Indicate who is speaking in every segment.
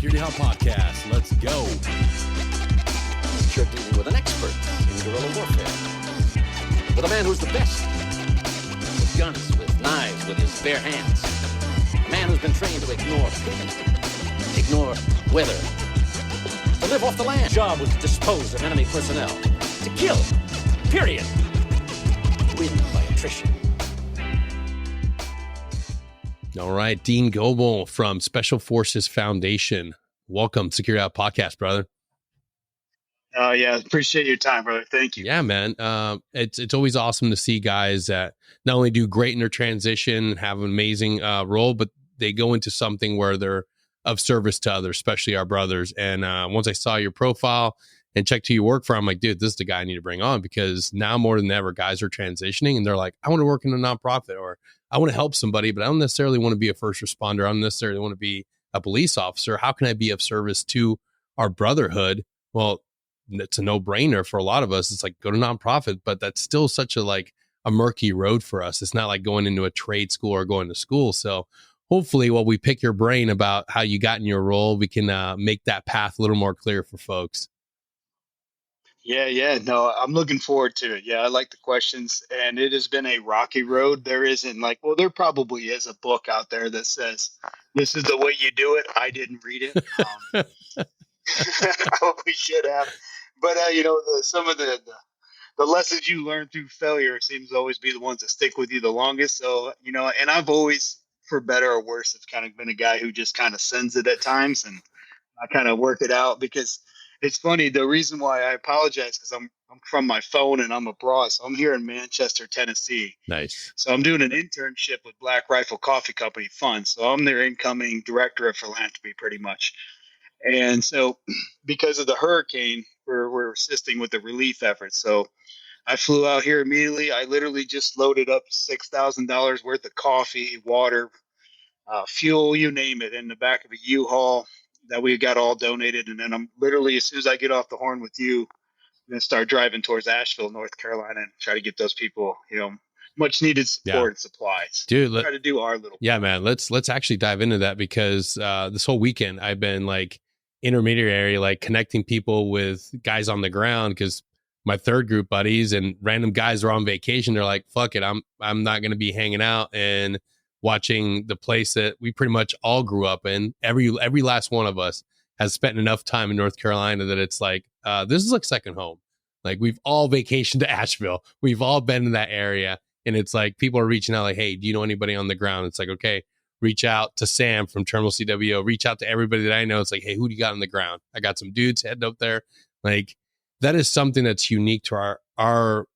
Speaker 1: Security Halt podcast. Let's go.
Speaker 2: You're dealing with an expert in guerrilla warfare. With a man who's the best. With guns, with knives, with his bare hands. A man who's been trained to ignore pain, ignore weather, to live off the land. Job was to dispose of enemy personnel. To kill. Period. Win by attrition.
Speaker 1: All right, Dean Goble from Special Forces Foundation. Welcome, Security Halt podcast, brother.
Speaker 3: Oh, yeah. Appreciate your time, brother. Thank you.
Speaker 1: Yeah, man. It's always awesome to see guys that not only do great in their transition, have an amazing role, but they go into something where they're of service to others, especially our brothers. And once I saw your profile and checked who you work for, I'm like, dude, this is the guy I need to bring on, because now more than ever, guys are transitioning and they're like, I want to work in a nonprofit, or I want to help somebody, but I don't necessarily want to be a first responder. I don't necessarily want to be a police officer. How can I be of service to our brotherhood? Well, it's a no-brainer for a lot of us. It's like, go to nonprofit, but that's still such a murky road for us. It's not like going into a trade school or going to school. So hopefully while we pick your brain about how you got in your role, we can make that path a little more clear for folks.
Speaker 3: Yeah. No, I'm looking forward to it. Yeah, I like the questions, and it has been a rocky road. There isn't there probably is a book out there that says, this is the way you do it. I didn't read it. I probably should have. But, some of the lessons you learn through failure seems to always be the ones that stick with you the longest. So, and I've always, for better or worse, have kind of been a guy who just kind of sends it at times, and I kind of work it out, because it's funny. The reason why I apologize, because I'm from my phone and I'm abroad. So I'm here in Manchester, Tennessee.
Speaker 1: Nice.
Speaker 3: So I'm doing an internship with Black Rifle Coffee Company Fund. So I'm their incoming director of philanthropy, pretty much. And so because of the hurricane, we're assisting with the relief efforts. So I flew out here immediately. I literally just loaded up $6,000 worth of coffee, water, fuel, you name it, in the back of a U-Haul that we got all donated. And then I'm literally, as soon as I get off the horn with you, I'm going to start driving towards Asheville, North Carolina, and try to get those people, much needed support and supplies.
Speaker 1: Dude,
Speaker 3: try to do our little.
Speaker 1: Yeah, man. Let's actually dive into that, because this whole weekend I've been intermediary, connecting people with guys on the ground, because my third group buddies and random guys are on vacation. They're like, fuck it, I'm not going to be hanging out and watching the place that we pretty much all grew up in. Every last one of us has spent enough time in North Carolina that it's like, this is like second home. Like, we've all vacationed to Asheville. We've all been in that area. And it's like, people are reaching out like, hey, do you know anybody on the ground? It's like, okay, reach out to Sam from Terminal CWO, reach out to everybody that I know. It's like, hey, who do you got on the ground? I got some dudes heading up there. Like, that is something that's unique to our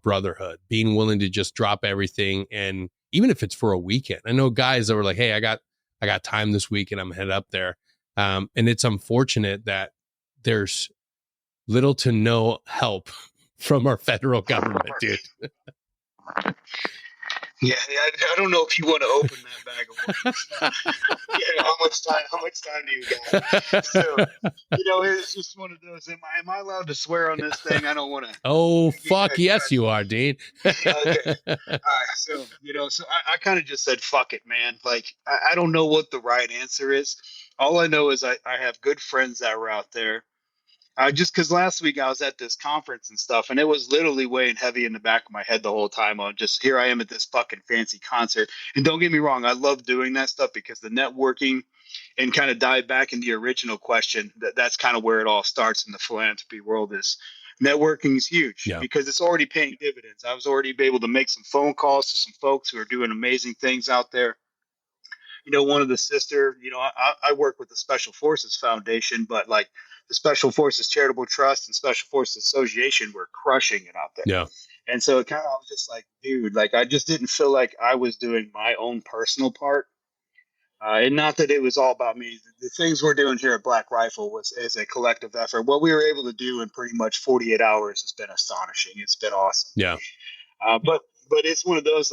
Speaker 1: brotherhood, being willing to just drop everything. And even if it's for a weekend, I know guys that were like, hey, I got time this week and I'm headed up there. And it's unfortunate that there's little to no help from our federal government, dude.
Speaker 3: Yeah, I don't know if you want to open that bag of worms. How much time do you got? So, it's just one of those. Am I allowed to swear on this thing? I don't want to.
Speaker 1: Oh, fuck yes, you are, Dean.
Speaker 3: Okay. All right. So, I kind of just said, fuck it, man. Like, I don't know what the right answer is. All I know is I have good friends that were out there. Just because last week I was at this conference and stuff, and it was literally weighing heavy in the back of my head the whole time. On just, here I am at this fucking fancy concert. And don't get me wrong, I love doing that stuff, because the networking, and kind of dive back into the original question, that's kind of where it all starts in the philanthropy world, is networking is huge, because it's already paying dividends. I was already able to make some phone calls to some folks who are doing amazing things out there. One of the sister, I work with the Special Forces Foundation, but the Special Forces Charitable Trust and Special Forces Association were crushing it out there.
Speaker 1: Yeah.
Speaker 3: And so I was just like, dude, I just didn't feel like I was doing my own personal part. And not that it was all about me. The things we're doing here at Black Rifle is a collective effort. What we were able to do in pretty much 48 hours has been astonishing. It's been awesome.
Speaker 1: Yeah.
Speaker 3: But it's one of those,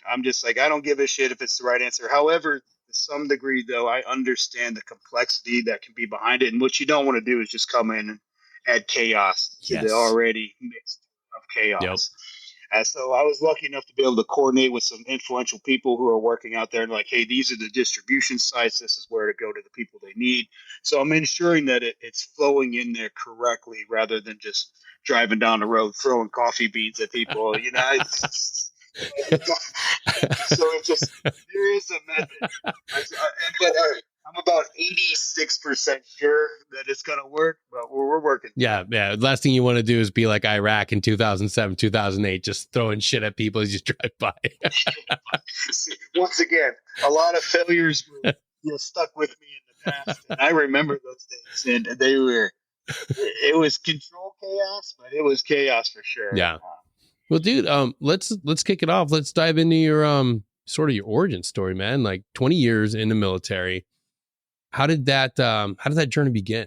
Speaker 3: I'm just like, I don't give a shit if it's the right answer. However, to some degree, though, I understand the complexity that can be behind it. And what you don't want to do is just come in and add chaos to the already mixed of chaos. Yep. So I was lucky enough to be able to coordinate with some influential people who are working out there and like, hey, these are the distribution sites. This is where to go to the people they need. So I'm ensuring that it's flowing in there correctly rather than just driving down the road throwing coffee beans at people. So it's just there is a method. I'm about 86% sure that it's gonna work, but we're working.
Speaker 1: Yeah. Last thing you want to do is be like Iraq in 2007, 2008, just throwing shit at people as you drive by.
Speaker 3: Once again, a lot of failures were stuck with me in the past, and I remember those days, and they were. It was control chaos, but it was chaos for sure.
Speaker 1: Yeah. Well, dude, let's kick it off. Let's dive into your sort of your origin story, man. Like 20 years in the military. How did that journey begin?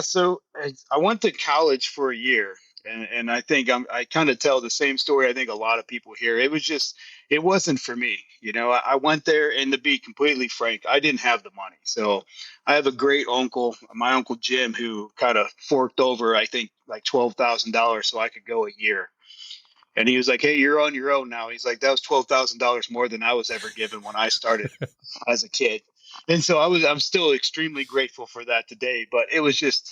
Speaker 3: So I went to college for a year, and I think I kind of tell the same story. I think a lot of people here. It wasn't for me. I went there, and to be completely frank, I didn't have the money. So I have a great uncle, my uncle Jim, who kind of forked over, I think, like $12,000 so I could go a year. And he was like, "Hey, you're on your own now." He's like, "That was $12,000 more than I was ever given when I started as a kid." And so I'm still extremely grateful for that today. But it was just,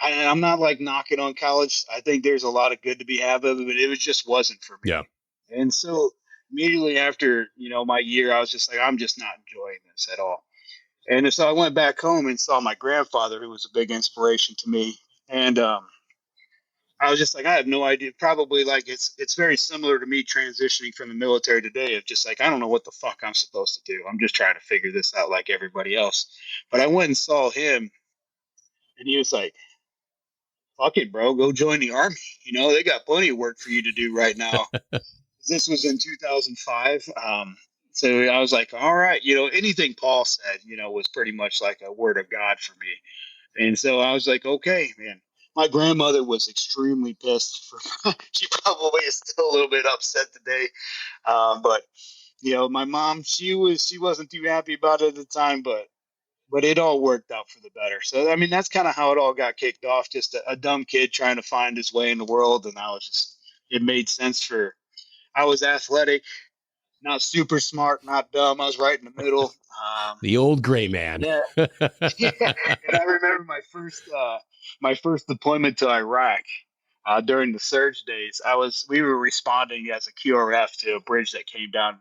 Speaker 3: I'm not like knocking on college. I think there's a lot of good to be had of it, but it just wasn't for me.
Speaker 1: Yeah.
Speaker 3: And so immediately after, my year, I was just like, I'm just not enjoying this at all. And so I went back home and saw my grandfather, who was a big inspiration to me. And, I was just like, I have no idea. Probably like it's very similar to me transitioning from the military today of just like, I don't know what the fuck I'm supposed to do. I'm just trying to figure this out like everybody else. But I went and saw him, and he was like, fuck it, bro, go join the army. They got plenty of work for you to do right now. This was in 2005. So I was like, all right, anything Paul said, was pretty much like a word of God for me. And so I was like, okay, man. My grandmother was extremely pissed. She probably is still a little bit upset today. But my mom, she wasn't too happy about it at the time, but it all worked out for the better. So I mean, that's kind of how it all got kicked off. Just a dumb kid trying to find his way in the world, and it made sense for. I was athletic, not super smart, not dumb. I was right in the middle.
Speaker 1: The old gray man.
Speaker 3: Yeah. Yeah. And I remember my first deployment to Iraq during the surge days. We were responding as a QRF to a bridge that came down,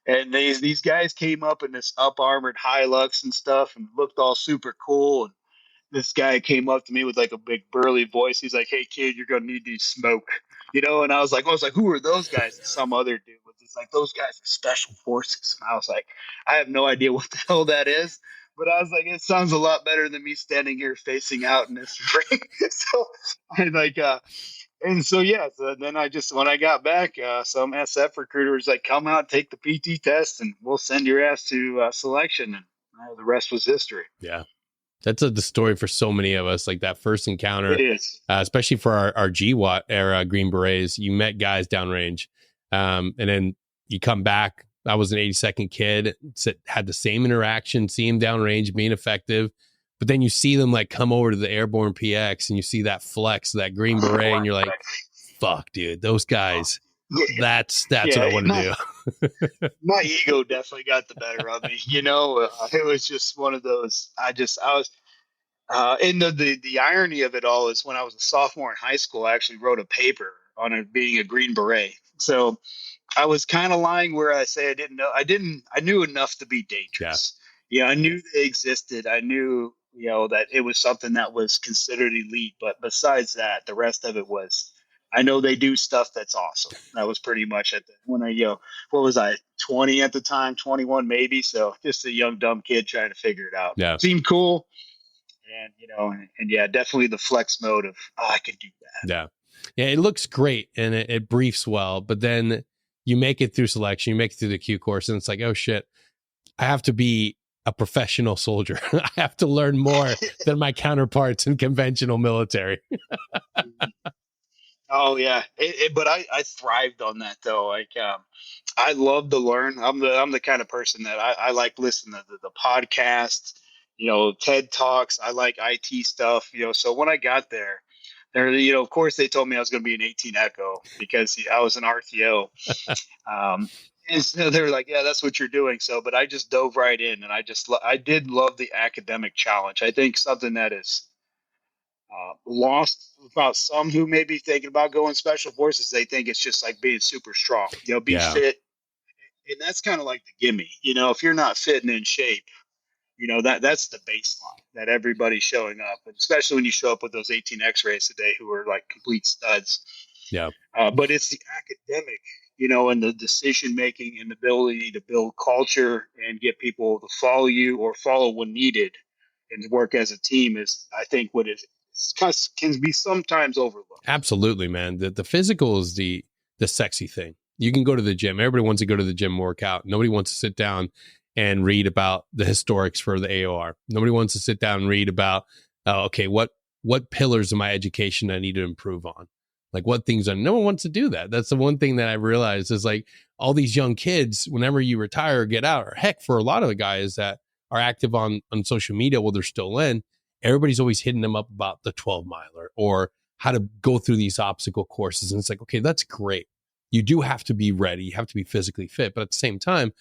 Speaker 3: and these guys came up in this up armored Hilux and stuff, and looked all super cool. And this guy came up to me with like a big burly voice. He's like, "Hey kid, you're gonna need to smoke," And I was like, "Who are those guys?" And some other dude was just like, "Those guys are special forces." And I was like, "I have no idea what the hell that is." But I was like, it sounds a lot better than me standing here facing out in this ring. So I like, and so yeah. So then when I got back, some SF recruiter was like, "Come out, take the PT test, and we'll send your ass to selection." And the rest was history.
Speaker 1: Yeah. That's the story for so many of us, like that first encounter.
Speaker 3: It is.
Speaker 1: Especially for our GWAT era Green Berets. You met guys downrange. And then you come back. I was an 82nd kid, had the same interaction, see him downrange, being effective. But then you see them like come over to the airborne PX and you see that flex, that Green Beret, and you're like, fuck, dude, those guys. That's what I want to do.
Speaker 3: My ego definitely got the better of me. It was just one of those. I was. And the irony of it all is when I was a sophomore in high school, I actually wrote a paper on it being a Green Beret. So I was kind of lying where I say I didn't know. I knew enough to be dangerous. Yeah, I knew they existed. I knew, that it was something that was considered elite. But besides that, the rest of it was. I know they do stuff that's awesome. That was pretty much when I, what was I, 20 at the time, 21 maybe. So just a young, dumb kid trying to figure it out.
Speaker 1: Yeah.
Speaker 3: Seemed cool. And yeah, definitely the flex mode of, I could do that.
Speaker 1: Yeah. Yeah. It looks great and it briefs well, but then you make it through selection, you make it through the Q course, and it's like, oh shit, I have to be a professional soldier. I have to learn more than my counterparts in conventional military.
Speaker 3: Oh yeah, but I thrived on that though. Like, I love to learn. I'm the kind of person that I like listening to the podcasts, TED Talks. I like IT stuff, So when I got there, of course they told me I was going to be an 18 Echo because I was an RTO. And so they're like, yeah, that's what you're doing. So, but I just dove right in, and I did love the academic challenge. I think something that is lost about some who may be thinking about going special forces. They think it's just like being super strong, be
Speaker 1: Yeah.
Speaker 3: fit. And that's kind of like the gimme, if you're not fit and in shape, that's the baseline that everybody's showing up, and especially when you show up with those 18 x-rays a day who are like complete studs.
Speaker 1: Yeah.
Speaker 3: But it's the academic, and the decision making and the ability to build culture and get people to follow you or follow when needed and work as a team is, I think, what it can be sometimes overlooked.
Speaker 1: Absolutely, man. The physical is the sexy thing. You can go to the gym. Everybody wants to go to the gym and work out. Nobody wants to sit down and read about the historics for the AOR. Nobody wants to sit down and read about, okay, what pillars of my education I need to improve on. Like what things are, no one wants to do that. That's the one thing that I realized is like all these young kids, whenever you retire or get out, or heck, for a lot of the guys that are active on social media while they're still in, everybody's always hitting them up about the 12 miler or how to go through these obstacle courses. And it's like, okay, that's great. You do have to be ready. You have to be physically fit. But at the same time,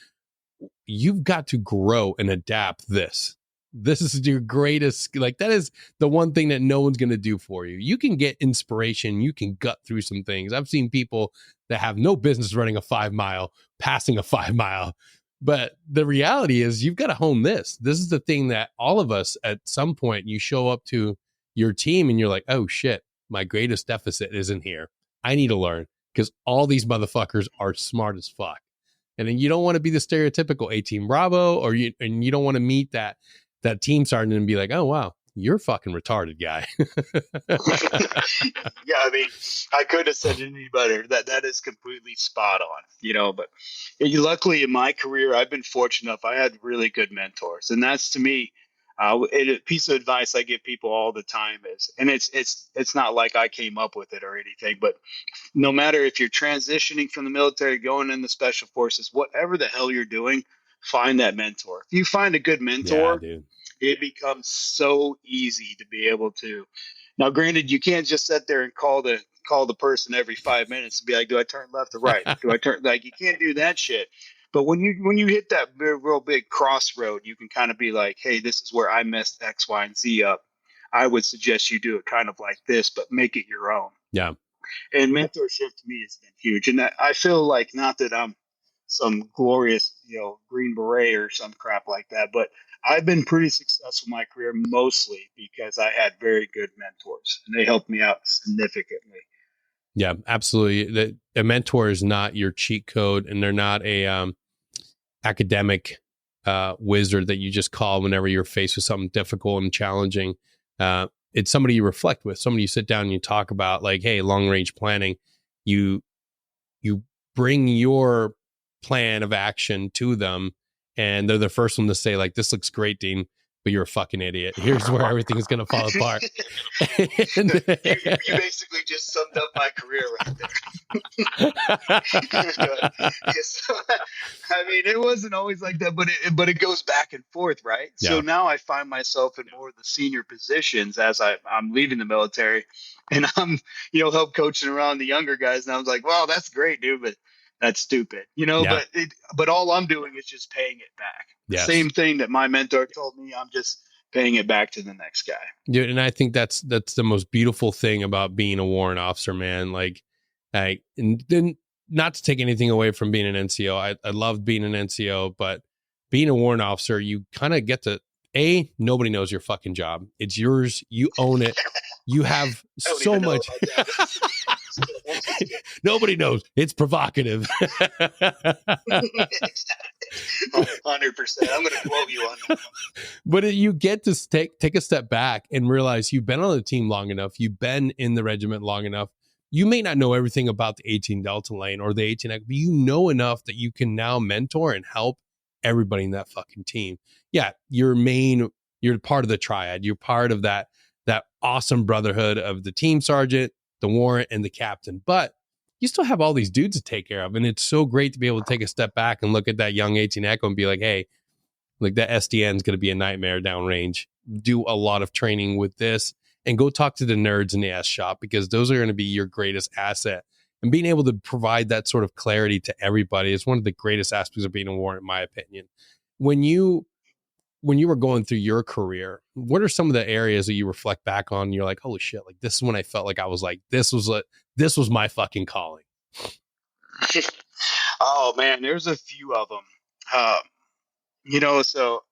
Speaker 1: you've got to grow and adapt this. This is your greatest, like that is the one thing that no one's going to do for you. You can get inspiration. You can gut through some things. I've seen people that have no business running a 5 mile, passing a 5 mile. But the reality is you've got to hone this. This is the thing that all of us at some point, you show up to your team and you're like, oh shit, my greatest deficit isn't here. I need to learn because all these motherfuckers are smart as fuck. And then you don't want to be the stereotypical 18 Bravo, and you don't want to meet that team sergeant and be like, oh, wow, you're a fucking retarded guy.
Speaker 3: Yeah, I mean, I couldn't have said it any better. That is completely spot on, but luckily in my career, I've been fortunate enough. I had really good mentors. And that's, to me, a piece of advice I give people all the time is, and it's not like I came up with it or anything, but no matter if you're transitioning from the military, going in the special forces, whatever the hell you're doing, find that mentor. If you find a good mentor,
Speaker 1: yeah, dude,
Speaker 3: it becomes so easy to be able to. Now, granted, you can't just sit there and call the person every 5 minutes and be like, do I turn left or right? Do I turn, like, you can't do that shit. But when you hit that real big crossroad, you can kind of be like, hey, this is where I messed X, Y, and Z up. I would suggest you do it kind of like this, but make it your own.
Speaker 1: Yeah.
Speaker 3: And mentorship to me has been huge. And I feel like, not that I'm some glorious, Green Beret or some crap like that, but I've been pretty successful in my career mostly because I had very good mentors and they helped me out significantly.
Speaker 1: Yeah, absolutely. A mentor is not your cheat code, and they're not a academic wizard that you just call whenever you're faced with something difficult and challenging. It's somebody you reflect with, somebody you sit down and you talk about, like, hey, long range planning. You bring your plan of action to them, and they're the first one to say, like, this looks great, Dean, but you're a fucking idiot. Here's where everything's going to fall apart.
Speaker 3: You basically just summed up my career right there. So, I mean, it wasn't always like that, but it goes back and forth, right? Yeah. So now I find myself in more of the senior positions as I'm leaving the military, and I'm, help coaching around the younger guys. And I was like, well, that's great, dude, but that's stupid, yeah. But all I'm doing is just paying it back. Yes. Same thing that my mentor told me. I'm just paying it back to the next guy.
Speaker 1: Yeah, and I think that's the most beautiful thing about being a warrant officer, man. Like, and then not to take anything away from being an NCO. I loved being an NCO, but being a warrant officer, you kind of get to, nobody knows your fucking job. It's yours. You own it. You have so much. Nobody knows. It's provocative.
Speaker 3: 100%. I'm going to quote you on that one.
Speaker 1: But you get to take a step back and realize you've been on the team long enough. You've been in the regiment long enough. You may not know everything about the 18 Delta Lane or the 18, but you know enough that you can now mentor and help everybody in that fucking team. Yeah, you're part of the triad. You're part of that awesome brotherhood of the team sergeant, the warrant, and the captain. But you still have all these dudes to take care of. And it's so great to be able to take a step back and look at that young 18 Echo and be like, hey, like that SDN is going to be a nightmare downrange. Do a lot of training with this and go talk to the nerds in the S shop, because those are going to be your greatest asset and being able to provide that sort of clarity to everybody is one of the greatest aspects of being a warrant, in my opinion. When you were going through your career, what are some of the areas that you reflect back on? And you're like, holy shit, like this is when I felt like I was like, this was my fucking calling.
Speaker 3: Oh man, there's a few of them. So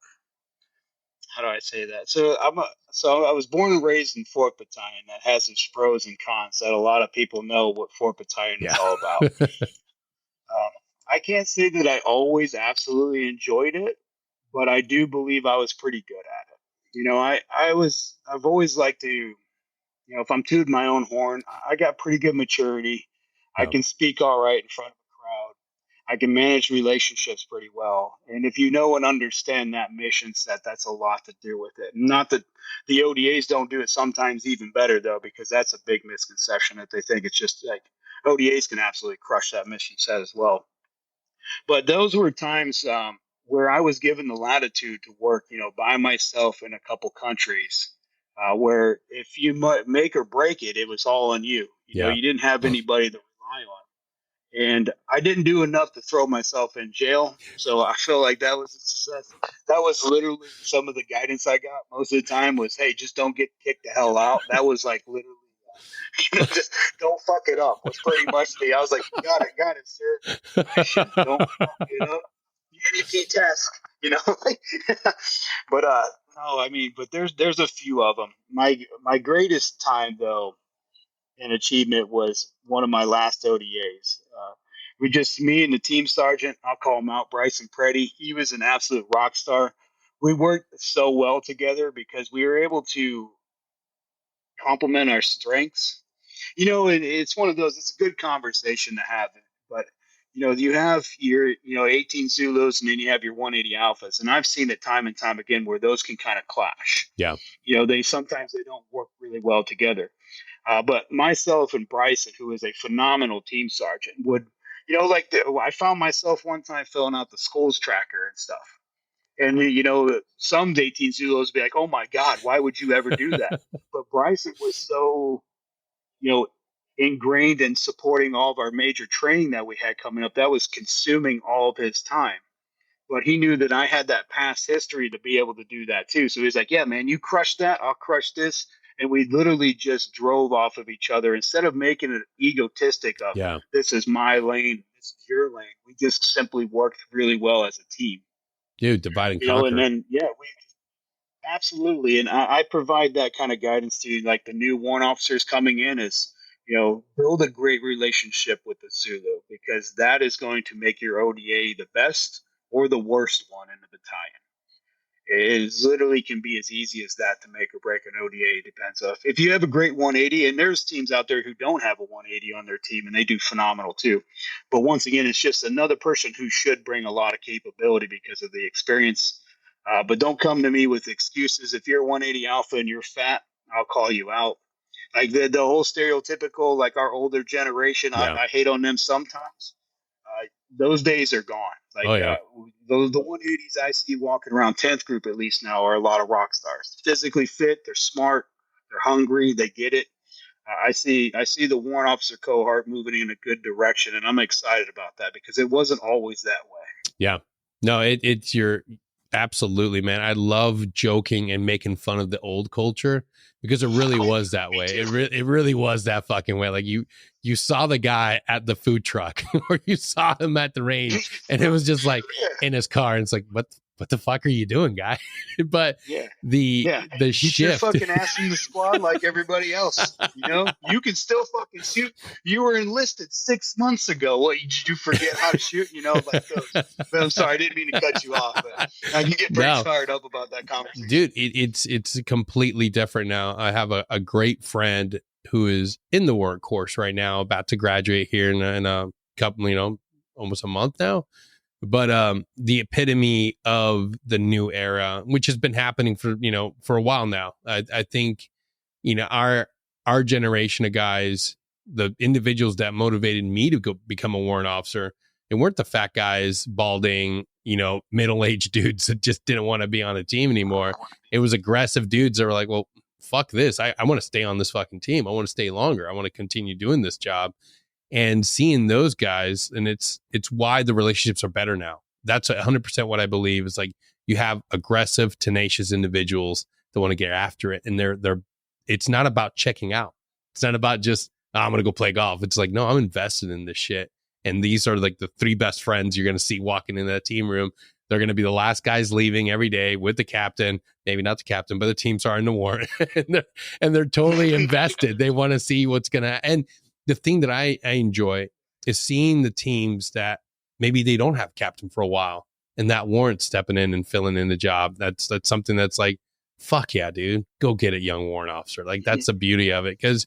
Speaker 3: how do I say that? So I was born and raised in Fort Battalion. That has its pros and cons that a lot of people know what Fort Battalion is all about. I can't say that I always absolutely enjoyed it, but I do believe I was pretty good at it. I've always liked to, if I'm tooting my own horn, I got pretty good maturity. I can speak all right in front of a crowd. I can manage relationships pretty well. And if you know and understand that mission set, that's a lot to do with it. Not that the ODAs don't do it sometimes even better, though, because that's a big misconception that they think it's just like ODAs can absolutely crush that mission set as well. But those were times where I was given the latitude to work, by myself in a couple countries, where if you make or break it, it was all on you. You didn't have anybody to rely on. And I didn't do enough to throw myself in jail. So I feel like that was a success. That was literally some of the guidance I got most of the time was, hey, just don't get kicked the hell out. That was like literally, just don't fuck it up was pretty much I was like, got it, sir. Don't fuck it up. NEP task, But no, I mean, but there's a few of them. My greatest time though, and achievement was one of my last ODAs. Me and the team sergeant, I'll call him out, Bryson Preddy. He was an absolute rock star. We worked so well together because we were able to complement our strengths. It's one of those, it's a good conversation to have, but you have your, 18 Zulus and then you have your 180 Alphas. And I've seen it time and time again where those can kind of clash.
Speaker 1: Yeah.
Speaker 3: Sometimes they don't work really well together. But myself and Bryson, who is a phenomenal team sergeant, would, I found myself one time filling out the schools tracker and stuff. And, some 18 Zulus be like, oh my God, why would you ever do that? But Bryson was so, ingrained in supporting all of our major training that we had coming up. That was consuming all of his time. But he knew that I had that past history to be able to do that too. So he's like, yeah, man, you crushed that. I'll crush this. And we literally just drove off of each other instead of making it egotistic of this is my lane, this is your lane. We just simply worked really well as a team.
Speaker 1: Dude, divide and conquer.
Speaker 3: And then, absolutely. And I provide that kind of guidance to like the new warrant officers coming in is, build a great relationship with the Zulu because that is going to make your ODA the best or the worst one in the battalion. It literally can be as easy as that to make or break an ODA. It depends on if you have a great 180, and there's teams out there who don't have a 180 on their team, and they do phenomenal too. But once again, it's just another person who should bring a lot of capability because of the experience. But don't come to me with excuses. If you're 180 Alpha and you're fat, I'll call you out. Like the whole stereotypical, like our older generation, I hate on them sometimes. Those days are gone. Like the 180s I see walking around 10th group at least now are a lot of rock stars. Physically fit, they're smart, they're hungry, they get it. I see the warrant officer cohort moving in a good direction, and I'm excited about that because it wasn't always that way.
Speaker 1: Yeah, no, it's your absolutely, man. I love joking and making fun of the old culture because it really was that way. It really was that fucking way. Like you saw the guy at the food truck or you saw him at the range and it was just like in his car. And it's like, what the fuck are you doing, guy? But the
Speaker 3: Get
Speaker 1: shift.
Speaker 3: your fucking ass in the squad like everybody else. You can still fucking shoot. You were enlisted 6 months ago. What, did you forget how to shoot? Like those. But I'm sorry, I didn't mean to cut you off. But I can get pretty fired up about that conversation.
Speaker 1: Dude, it's completely different now. I have a great friend who is in the workforce right now, about to graduate here in a couple, almost a month now. But the epitome of the new era, which has been happening for a while now. I think, our generation of guys, the individuals that motivated me to go become a warrant officer, it weren't the fat guys, balding, middle-aged dudes that just didn't want to be on a team anymore. It was aggressive dudes that were like, well, fuck this. I want to stay on this fucking team. I want to stay longer. I want to continue doing this job. and seeing those guys, and it's why the relationships are better now. That's 100% what I believe is like you have aggressive, tenacious individuals that want to get after it. And they're it's not about checking out. It's not about just, oh, I'm going to go play golf. It's like, no, I'm invested in this shit. And these are like the three best friends you're going to see walking in that team room. They're going to be the last guys leaving every day with the captain, maybe not the captain, but the team sergeant the warrant. and they're totally invested. They want to see what's going to, and the thing that I enjoy is seeing the teams that maybe they don't have captain for a while and that warrant stepping in and filling in the job. That's something that's like, fuck yeah, dude, go get it, young warrant officer. Like that's the beauty of it. Cause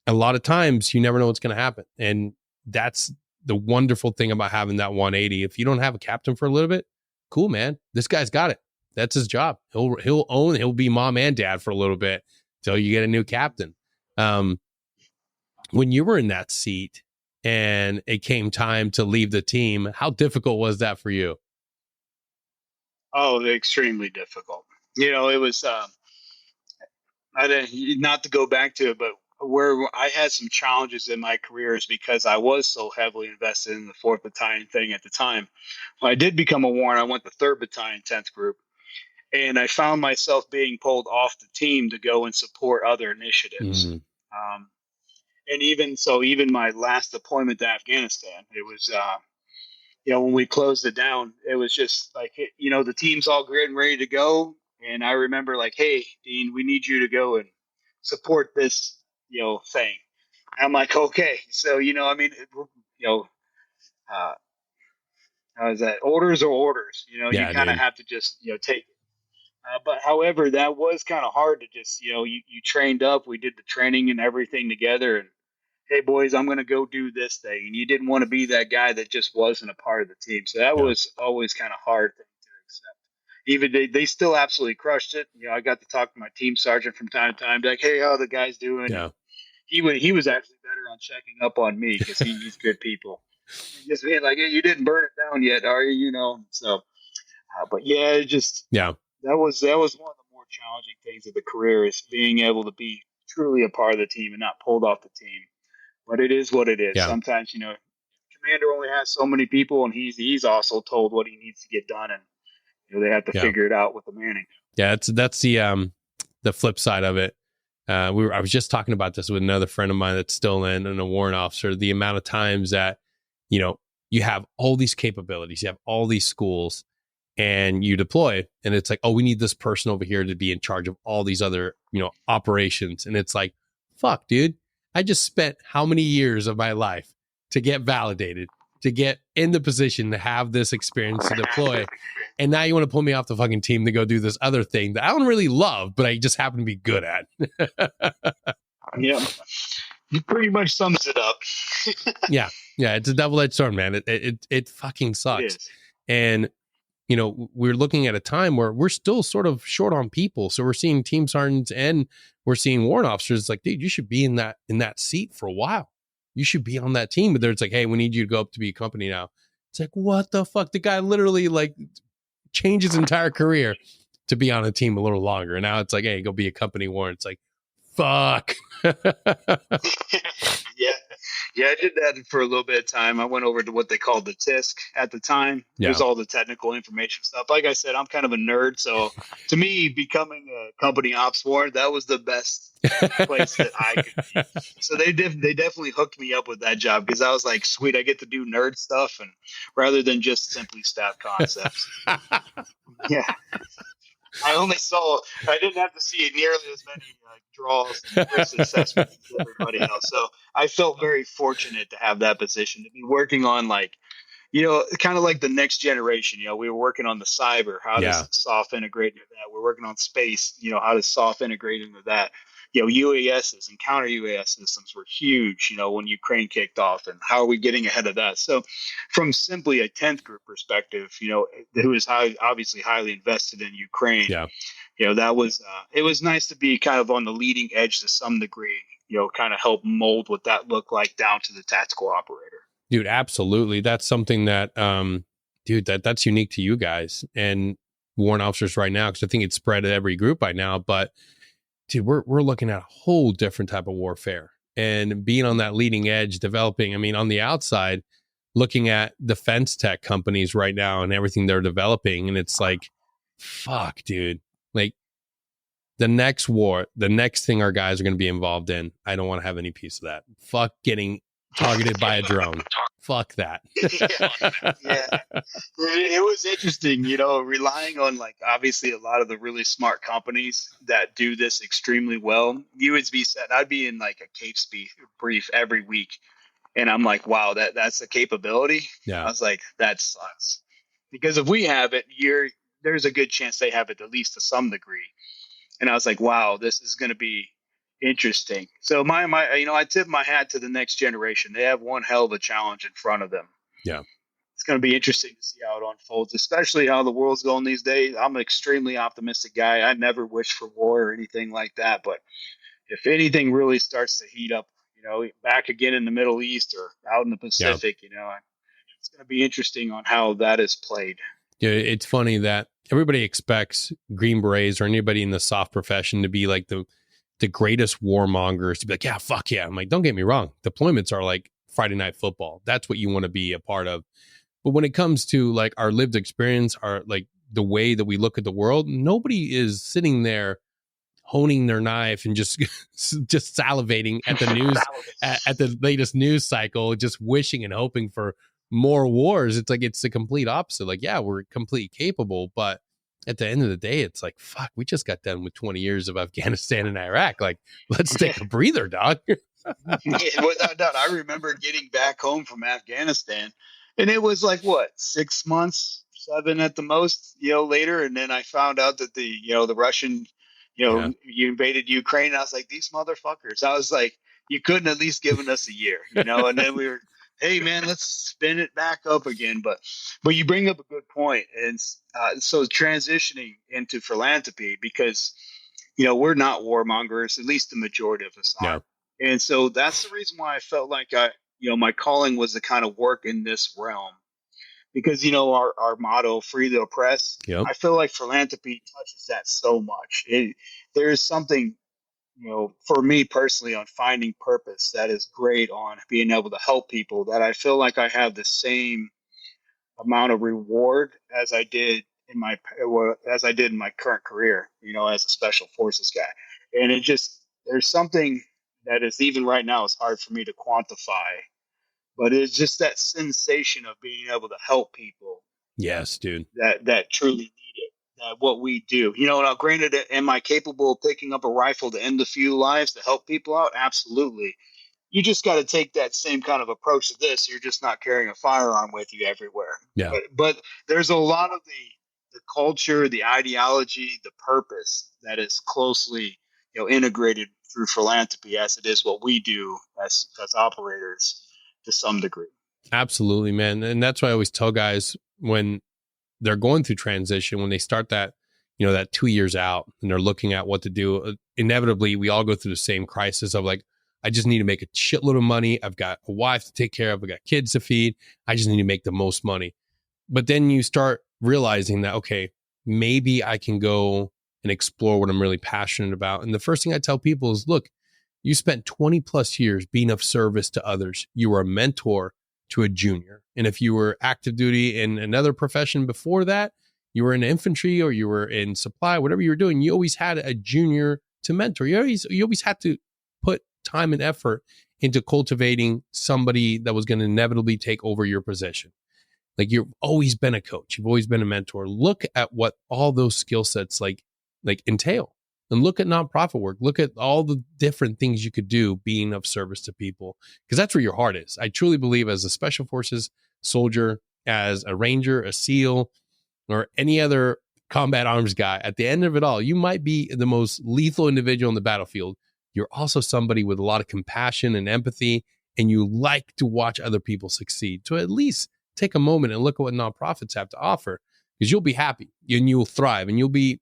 Speaker 1: a lot of times you never know what's going to happen. And that's the wonderful thing about having that 180. If you don't have a captain for a little bit, cool, man, this guy's got it. That's his job. He'll be mom and dad for a little bit till you get a new captain. When you were in that seat and it came time to leave the team, how difficult was that for you?
Speaker 3: Oh, extremely difficult. It was, I didn't, not to go back to it, but where I had some challenges in my career is because I was so heavily invested in the 4th Battalion thing at the time. When I did become a warrant, I went to 3rd Battalion, 10th Group, and I found myself being pulled off the team to go and support other initiatives. And even my last deployment to Afghanistan, it was, when we closed it down, it was just like, the team's all getting ready to go. And I remember like, hey, Dean, we need you to go and support this, thing. I'm like, okay. So, how is that? Orders are orders, you kind of have to just, take it. But however, that was kind of hard to just, you trained up, we did the training and everything together, and hey boys, I'm going to go do this thing. And you didn't want to be that guy that just wasn't a part of the team. So that was always kind of hard thing to accept. Even they still absolutely crushed it. I got to talk to my team sergeant from time to time, like, hey, how are the guys doing?
Speaker 1: Yeah.
Speaker 3: He was actually better on checking up on me because he's good people. Just being like, hey, you didn't burn it down yet, are you? So, but yeah, it just, that was one of the more challenging things of the career is being able to be truly a part of the team and not pulled off the team. But it is what it is. Yeah. Sometimes, commander only has so many people, and he's also told what he needs to get done, and they have to figure it out with the manning.
Speaker 1: Yeah, that's the flip side of it. I was just talking about this with another friend of mine that's still in and a warrant officer. The amount of times that you have all these capabilities, you have all these schools, and you deploy, and it's like, oh, we need this person over here to be in charge of all these other operations, and it's like, fuck, dude. I just spent how many years of my life to get validated, to get in the position to have this experience to deploy. And now you want to pull me off the fucking team to go do this other thing that I don't really love, but I just happen to be good at.
Speaker 3: Yeah. You pretty much sums it up.
Speaker 1: Yeah. It's a double-edged sword, man. It fucking sucks. And, we're looking at a time where we're still sort of short on people. So we're seeing team sergeants and we're seeing warrant officers like, dude, you should be in that seat for a while. You should be on that team. But it's like, hey, we need you to go up to be a company now. It's like, what the fuck? The guy literally like changed his entire career to be on a team a little longer. And now it's like, hey, go be a company warrant. It's like, fuck.
Speaker 3: Yeah, I did that for a little bit of time. I went over to what they called the TISC at the time. It was all the technical information stuff. Like I said, I'm kind of a nerd. So to me, becoming a company ops warrant, that was the best place that I could be. So they definitely hooked me up with that job because I was like, sweet, I get to do nerd stuff and rather than just simply staff concepts. Yeah. I didn't have to see nearly as many draws and risk assessments as everybody else. So I felt very fortunate to have that position, to be working on kind of like the next generation. We were working on the cyber, how does soft integrate into that? We're working on space, how does soft integrate into that? UASs and counter UAS systems were huge, when Ukraine kicked off, and how are we getting ahead of that? So from simply a 10th group perspective, who is obviously highly invested in Ukraine, that was, it was nice to be kind of on the leading edge to some degree, kind of help mold what that looked like down to the tactical operator.
Speaker 1: Dude, absolutely. That's something that, that's unique to you guys and warrant officers right now, because I think it's spread at every group by now, but dude, we're looking at a whole different type of warfare. and being on that leading edge, developing. I mean, on the outside, looking at defense tech companies right now and everything they're developing, and it's like, fuck, dude. Like the next war, the next thing our guys are going to be involved in, I don't want to have any piece of that. Fuck getting targeted by a drone. Fuck that.
Speaker 3: Yeah. It was interesting, you know, relying on like obviously a lot of the really smart companies that do this extremely well. You would be set. I'd be in like a Cape brief every week, and I'm like, wow, that's a capability.
Speaker 1: Yeah.
Speaker 3: I was like, that sucks, because if we have it, there's a good chance they have it at least to some degree. And I was like, wow, this is going to be interesting. So my, you know, I tip my hat to the next generation. They have one hell of a challenge in front of them.
Speaker 1: Yeah.
Speaker 3: It's going to be interesting to see how it unfolds, especially how the world's going these days. I'm an extremely optimistic guy. I never wish for war or anything like that. But if anything really starts to heat up, you know, back again in the Middle East or out in the Pacific, you know, it's going to be interesting on how that is played.
Speaker 1: Yeah, it's funny that everybody expects Green Berets or anybody in the soft profession to be like the greatest warmongers, to be like, yeah, fuck yeah. I'm like, don't get me wrong. Deployments are like Friday Night Football. That's what you want to be a part of. But when it comes to like our lived experience, our like the way that we look at the world, nobody is sitting there honing their knife and just salivating at the news at the latest news cycle, just wishing and hoping for more wars. It's like it's the complete opposite. Like, yeah, we're completely capable, but at the end of the day, it's like, fuck, we just got done with 20 years of Afghanistan and Iraq. Like, let's take a breather, dog.
Speaker 3: Without doubt. I remember getting back home from Afghanistan, and it was like, what, 6 months, 7 at the most, you know, later. And then I found out that the Russian, you invaded Ukraine. And I was like, these motherfuckers. I was like, you couldn't at least given us a year, you know? And then we were, hey man, let's spin it back up again. But you bring up a good point. And so transitioning into philanthropy, because, you know, we're not warmongers, at least the majority of us aren't. Yeah. And so that's the reason why I felt like my calling was to kind of work in this realm, because, you know, our motto, free the oppressed. Yep. I feel like philanthropy touches that so much. There is something, you know, for me personally, on finding purpose that is great on being able to help people, that I feel like I have the same amount of reward as I did in my current career, you know, as a special forces guy. And there's something that is, even right now, it's hard for me to quantify, but it's just that sensation of being able to help people.
Speaker 1: Yes, dude.
Speaker 3: That truly need it. What we do, you know. Now, granted, am I capable of picking up a rifle to end a few lives, to help people out? Absolutely. You just got to take that same kind of approach to this. You're just not carrying a firearm with you everywhere.
Speaker 1: Yeah.
Speaker 3: But there's a lot of the culture, the ideology, the purpose that is closely, you know, integrated through philanthropy, as it is what we do as operators to some degree.
Speaker 1: Absolutely, man. And that's why I always tell guys when they're going through transition, when they start that, you know, that 2 years out and they're looking at what to do, inevitably we all go through the same crisis of like, I just need to make a shitload of money. I've got a wife to take care of. I've got kids to feed. I just need to make the most money. But then you start realizing that, okay, maybe I can go and explore what I'm really passionate about. And the first thing I tell people is, look, you spent 20 plus years being of service to others. You were a mentor to a junior. And if you were active duty in another profession before that, you were in infantry or you were in supply, whatever you were doing, you always had a junior to mentor. You always had to put time and effort into cultivating somebody that was going to inevitably take over your position. Like, you've always been a coach. You've always been a mentor. Look at what all those skill sets like entail, and look at nonprofit work. Look at all the different things you could do being of service to people, because that's where your heart is. I truly believe, as a special forces soldier, as a ranger, a SEAL, or any other combat arms guy, at the end of it all, you might be the most lethal individual in the battlefield. You're also somebody with a lot of compassion and empathy, and you like to watch other people succeed. So at least take a moment and look at what nonprofits have to offer, because you'll be happy and you'll thrive, and you'll be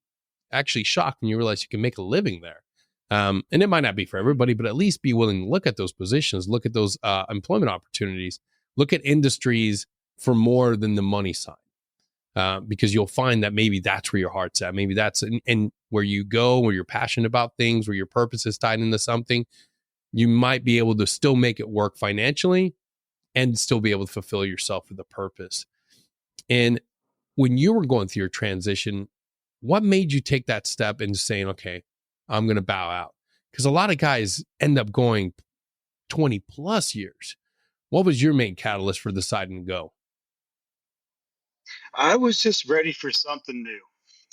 Speaker 1: actually shocked when you realize you can make a living there. And it might not be for everybody, but at least be willing to look at those positions, look at those employment opportunities, look at industries for more than the money side. Because you'll find that maybe that's where your heart's at. Maybe that's and where you go, where you're passionate about things, where your purpose is tied into something. you might be able to still make it work financially and still be able to fulfill yourself with a purpose. And when you were going through your transition, what made you take that step into saying, okay, I'm going to bow out? Because a lot of guys end up going 20 plus years. What was your main catalyst for deciding to go?
Speaker 3: I was just ready for something new.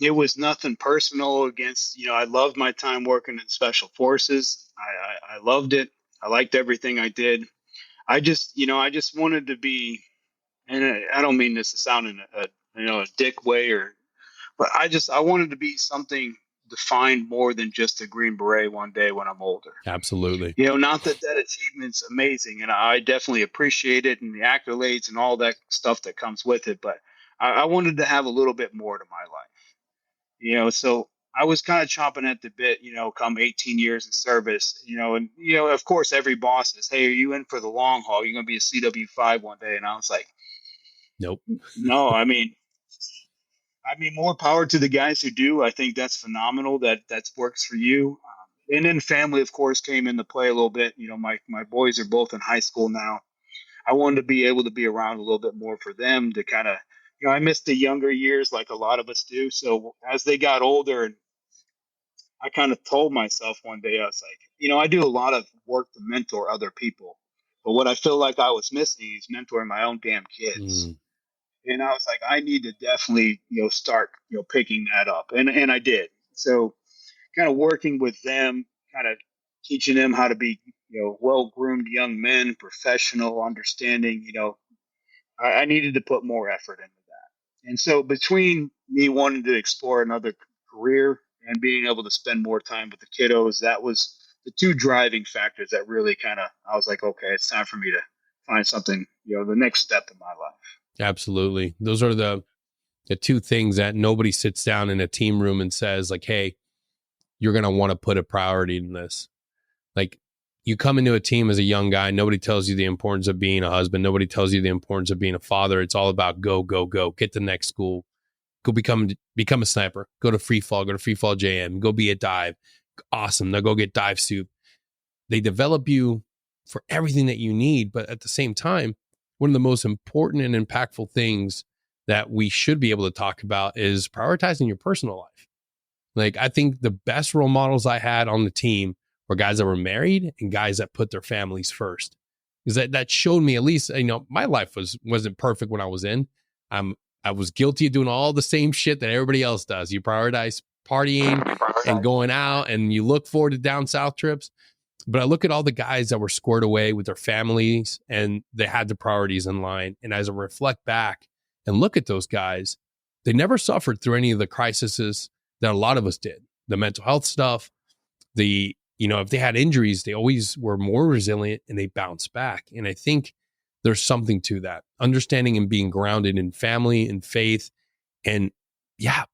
Speaker 3: It was nothing personal against, I loved my time working in special forces. I loved it. I liked everything I did. I just wanted to be, and I don't mean this to sound in a dick way but I wanted to be something defined more than just a Green Beret one day when I'm older.
Speaker 1: Absolutely.
Speaker 3: Not that achievement's amazing, and I definitely appreciate it and the accolades and all that stuff that comes with it. But I wanted to have a little bit more to my life, So I was kind of chomping at the bit, come 18 years in service, and of course, every boss says, "Hey, are you in for the long haul? You're going to be a CW5 one day." And I was like,
Speaker 1: Nope.
Speaker 3: "No, more power to the guys who do. I think that's phenomenal. That works for you." And then family, of course, came into play a little bit. My boys are both in high school now. I wanted to be able to be around a little bit more for them to kind of, I missed the younger years like a lot of us do. So as they got older, and I kind of told myself one day, I was like, I do a lot of work to mentor other people, but what I feel like I was missing is mentoring my own damn kids.
Speaker 1: Mm,
Speaker 3: And I was like, I need to definitely, start, picking that up. And I did. So kind of working with them, kind of teaching them how to be, well-groomed young men, professional, understanding, I needed to put more effort into that. And so between me wanting to explore another career and being able to spend more time with the kiddos, that was the two driving factors that really I was like, okay, it's time for me to find something, the next step in my life.
Speaker 1: absolutely. Those are the two things that nobody sits down in a team room and says, like, hey, you're going to want to put a priority in this. Like, you come into a team as a young guy, nobody tells you the importance of being a husband. Nobody tells you the importance of being a father. It's all about go, go, go. Get to the next school. Go become a sniper. Go to free fall. Go to free fall JM. Go be a dive. Awesome. Now go get dive soup. They develop you for everything that you need. But at the same time, one of the most important and impactful things that we should be able to talk about is prioritizing your personal life. Like, I think the best role models I had on the team were guys that were married and guys that put their families first. Because that showed me, at least, my life wasn't perfect when I was in. I was guilty of doing all the same shit that everybody else does. You prioritize partying and going out, and you look forward to down south trips. But I look at all the guys that were squared away with their families and they had the priorities in line. And as I reflect back and look at those guys, they never suffered through any of the crises that a lot of us did. The mental health stuff, if they had injuries, they always were more resilient and they bounced back. And I think there's something to that. Understanding and being grounded in family and faith and,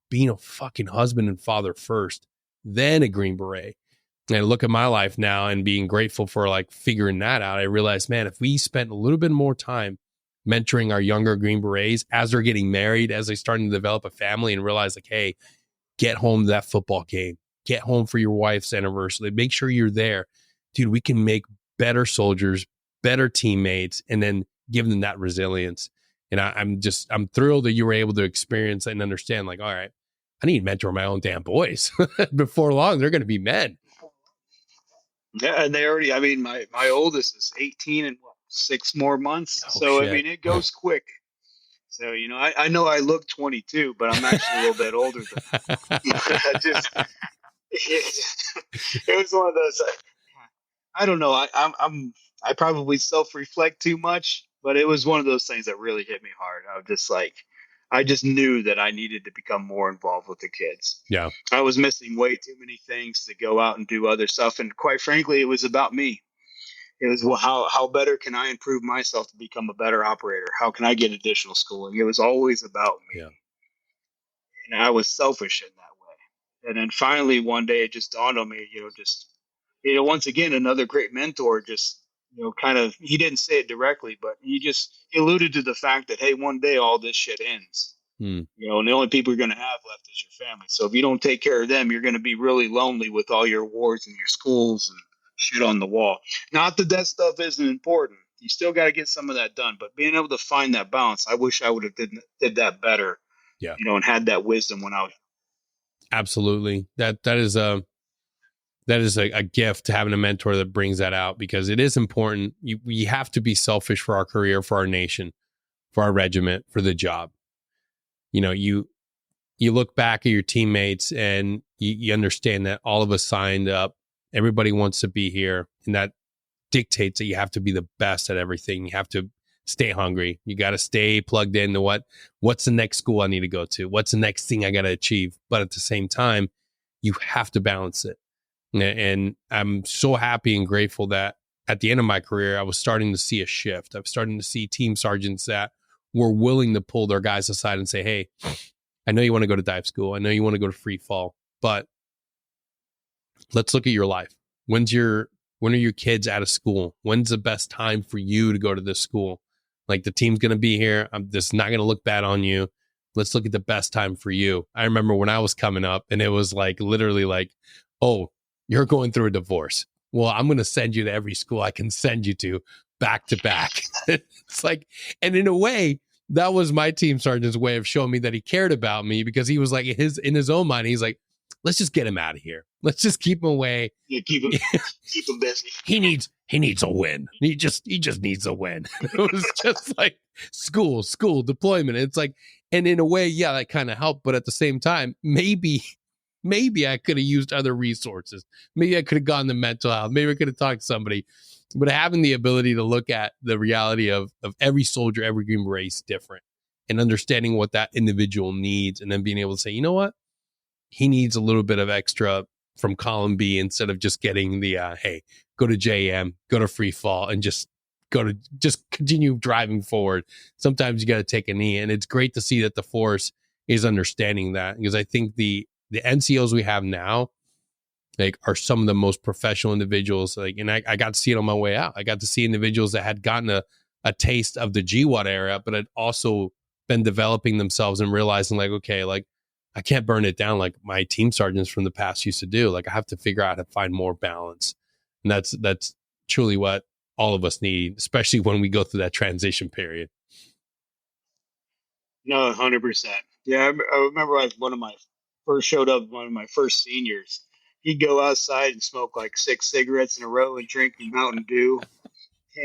Speaker 1: being a fucking husband and father first, then a Green Beret. And I look at my life now and being grateful for like figuring that out. I realized, man, if we spent a little bit more time mentoring our younger Green Berets as they're getting married, as they're starting to develop a family and realize like, hey, get home to that football game, get home for your wife's anniversary, make sure you're there. Dude, we can make better soldiers, better teammates, and then give them that resilience. And I'm thrilled that you were able to experience and understand like, all right, I need to mentor my own damn boys. Before long, they're going to be men.
Speaker 3: Yeah, and they already, my oldest is 18 in 6 more months.
Speaker 1: Oh,
Speaker 3: so,
Speaker 1: shit.
Speaker 3: it goes quick. So, I know I look 22, but I'm actually a little bit older than that. It was one of those, I don't know. I probably self-reflect too much, but it was one of those things that really hit me hard. I was just like, I just knew that I needed to become more involved with the kids.
Speaker 1: Yeah.
Speaker 3: I was missing way too many things to go out and do other stuff. And quite frankly, it was about me. It was, well, how better can I improve myself to become a better operator? How can I get additional schooling? It was always about me.
Speaker 1: Yeah.
Speaker 3: And I was selfish in that way. And then finally one day it just dawned on me, once again, another great mentor just, kind of, he didn't say it directly, but he alluded to the fact that, hey, one day all this shit ends. And the only people you're going to have left is your family. So if you don't take care of them, you're going to be really lonely with all your awards and your schools and shit on the wall. Not that that stuff isn't important. You still got to get some of that done, but being able to find that balance, I wish I would have did that better,
Speaker 1: Yeah,
Speaker 3: and had that wisdom when I was.
Speaker 1: absolutely. That is a gift, having a mentor that brings that out, because it is important. We have to be selfish for our career, for our nation, for our regiment, for the job. You look back at your teammates and you understand that all of us signed up. Everybody wants to be here, and that dictates that you have to be the best at everything. You have to stay hungry. You got to stay plugged into what's the next school I need to go to? What's the next thing I got to achieve? But at the same time, you have to balance it. And I'm so happy and grateful that at the end of my career, I was starting to see a shift. I was starting to see team sergeants that were willing to pull their guys aside and say, hey, I know you want to go to dive school. I know you want to go to free fall, but let's look at your life. When are your kids out of school? When's the best time for you to go to this school? Like, the team's going to be here. I'm just not going to look bad on you. Let's look at the best time for you. I remember when I was coming up, and it was like literally like, oh, you're going through a divorce. Well, I'm going to send you to every school I can send you to back to back. It's like, and in a way, that was my team sergeant's way of showing me that he cared about me, because he was like, in his own mind, he's like, let's just get him out of here. Let's just keep him away.
Speaker 3: Yeah, keep him busy.
Speaker 1: He needs a win. He just needs a win. It was just like school deployment. It's like, and in a way, yeah, that kind of helped. But at the same time, maybe I could have used other resources. Maybe I could have gone to mental health. Maybe I could have talked to somebody. But having the ability to look at the reality of every soldier, every Green Beret is different, and understanding what that individual needs, and then being able to say, you know what, he needs a little bit of extra from column B, instead of just getting the, hey, go to JM, go to free fall, and just continue driving forward. Sometimes you got to take a knee, and it's great to see that the force is understanding that, because I think the NCOs we have now, like, are some of the most professional individuals. Like, and I got to see it on my way out. I got to see individuals that had gotten a taste of the GWAT era, but had also been developing themselves and realizing, like, okay, like, I can't burn it down like my team sergeants from the past used to do. Like, I have to figure out how to find more balance. And that's truly what all of us need, especially when we go through that transition period.
Speaker 3: No, 100%. Yeah, I remember one of my first seniors. He'd go outside and smoke like 6 cigarettes in a row and drink Mountain Dew.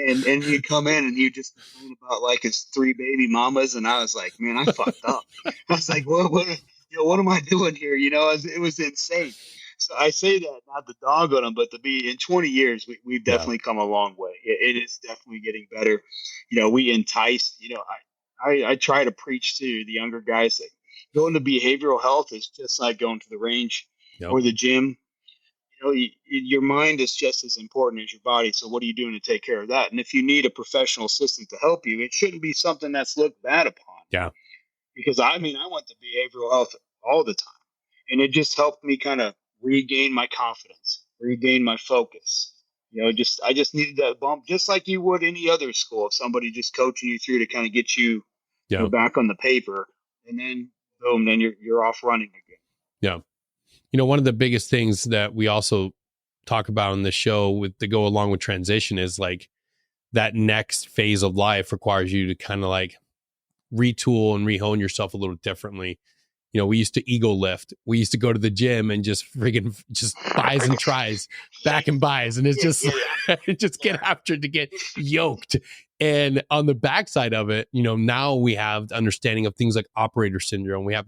Speaker 3: And he'd come in and he'd just complain about like his 3 baby mamas. And I was like, man, I fucked up. I was like, what am I doing here? It was insane. So I say that not to dog on him, but to be in 20 years, we've definitely come a long way. It is definitely getting better. We entice, I try to preach to the younger guys that going to behavioral health is just like going to the range or the gym. Your mind is just as important as your body. So what are you doing to take care of that? And if you need a professional assistant to help you, it shouldn't be something that's looked bad upon.
Speaker 1: Yeah.
Speaker 3: Because I went to behavioral health all the time, and it just helped me kind of regain my confidence, regain my focus. I just needed that bump, just like you would any other school. If somebody just coaching you through to kind of get you, back on the paper, and then boom, then you're off running again.
Speaker 1: Yeah. One of the biggest things that we also talk about on the show to go along with transition is like that next phase of life requires you to kind of like retool and rehone yourself a little differently. We used to ego lift. We used to go to the gym and just friggin' just buys and tries, back and buys. And it's just, just get after it to get yoked. And on the backside of it, now we have the understanding of things like operator syndrome. We have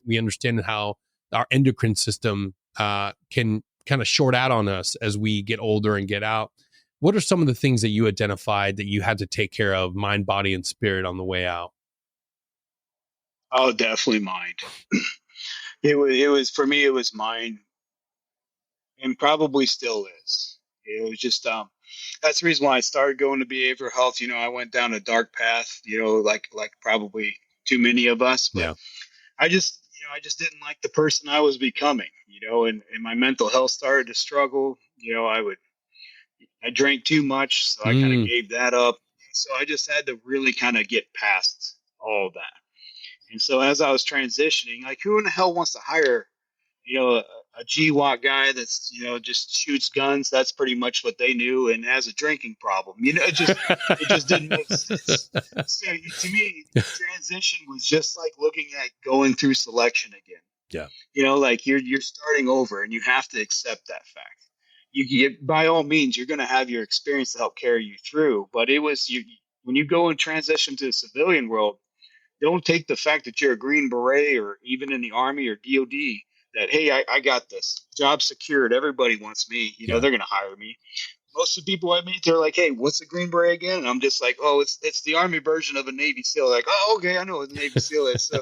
Speaker 1: we understand how our endocrine system can kind of short out on us as we get older and get out. What are some of the things that you identified that you had to take care of, mind, body, and spirit, on the way out?
Speaker 3: Oh, definitely mind. It was for me. It was mind, and probably still is. It was just that's the reason why I started going to behavioral health. I went down a dark path. Like probably too many of us. But I just didn't like the person I was becoming. And my mental health started to struggle. I drank too much, so I kind of gave that up. So I just had to really kind of get past all that. And so as I was transitioning, like, who in the hell wants to hire, a GWAT guy that's, just shoots guns. That's pretty much what they knew, and has a drinking problem. It just didn't make sense. So to me, transition was just like looking at going through selection again.
Speaker 1: Yeah.
Speaker 3: Like you're starting over, and you have to accept that fact. By all means, you're going to have your experience to help carry you through. But it was when you go and transition to the civilian world, don't take the fact that you're a Green Beret or even in the Army or DOD that, hey, I got this job secured. Everybody wants me. They're going to hire me. Most of the people I meet, they're like, hey, what's a Green Beret again? And I'm just like, oh, it's the Army version of a Navy SEAL. Like, oh, okay, I know what the Navy SEAL is. So,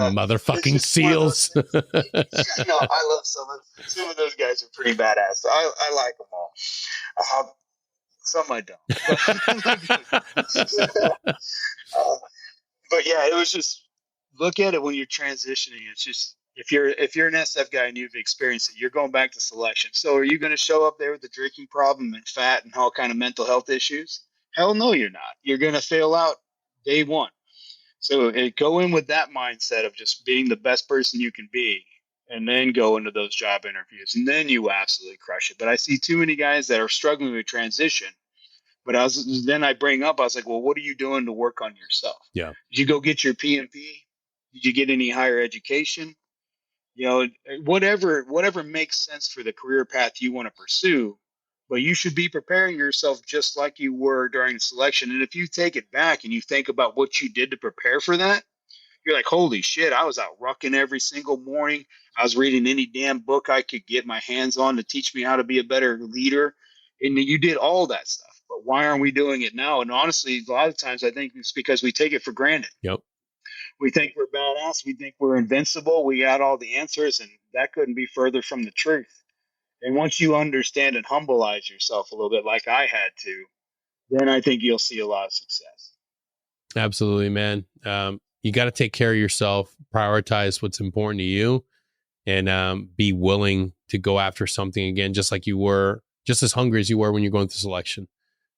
Speaker 1: Motherfucking SEALs.
Speaker 3: No, I love some of those guys are pretty badass. I like them all. Some I don't. But yeah, it was just look at it when you're transitioning. It's just if you're an SF guy and you've experienced it, you're going back to selection. So are you going to show up there with a drinking problem and fat and all kind of mental health issues? Hell no, you're not. You're going to fail out day one. So go in with that mindset of just being the best person you can be, and then go into those job interviews, and then you absolutely crush it. But I see too many guys that are struggling with transition. But I was like, well, what are you doing to work on yourself?
Speaker 1: Yeah.
Speaker 3: Did you go get your PMP? Did you get any higher education? Whatever makes sense for the career path you want to pursue. But you should be preparing yourself just like you were during selection. And if you take it back and you think about what you did to prepare for that, you're like, holy shit, I was out rucking every single morning. I was reading any damn book I could get my hands on to teach me how to be a better leader. And you did all that stuff. But why aren't we doing it now? And honestly, a lot of times I think it's because we take it for granted.
Speaker 1: Yep.
Speaker 3: We think we're badass. We think we're invincible. We got all the answers, and that couldn't be further from the truth. And once you understand and humbleize yourself a little bit like I had to, then I think you'll see a lot of success.
Speaker 1: Absolutely, man. You got to take care of yourself, prioritize what's important to you, and be willing to go after something again, just as hungry as you were when you're going through selection.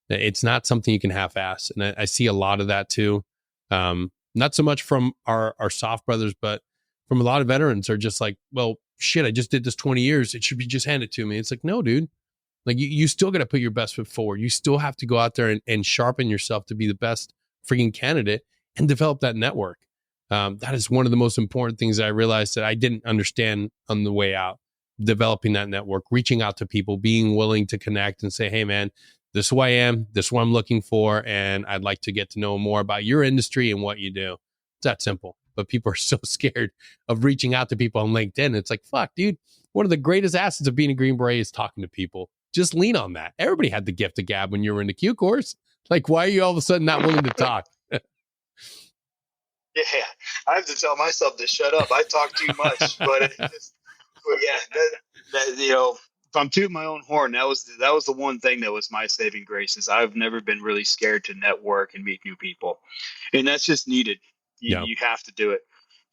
Speaker 1: It's not something you can half-ass. And I see a lot of that too. Not so much from our soft brothers, but from a lot of veterans are just like, well, shit, I just did this 20 years. It should be just handed to me. It's like, no, dude. Like you still got to put your best foot forward. You still have to go out there and sharpen yourself to be the best freaking candidate and develop that network. That is one of the most important things that I realized that I didn't understand on the way out. Developing that network, reaching out to people, being willing to connect and say, hey, man, this is who I am. This is what I'm looking for. And I'd like to get to know more about your industry and what you do. It's that simple. But people are so scared of reaching out to people on LinkedIn. It's like, fuck, dude. One of the greatest assets of being a Green Beret is talking to people. Just lean on that. Everybody had the gift of gab when you were in the Q course. Like, why are you all of a sudden not willing to talk?
Speaker 3: Yeah, I have to tell myself to shut up. I talk too much, but if I'm tooting my own horn, that was the one thing that was my saving grace. Is I've never been really scared to network and meet new people, and that's just needed. You have to do it.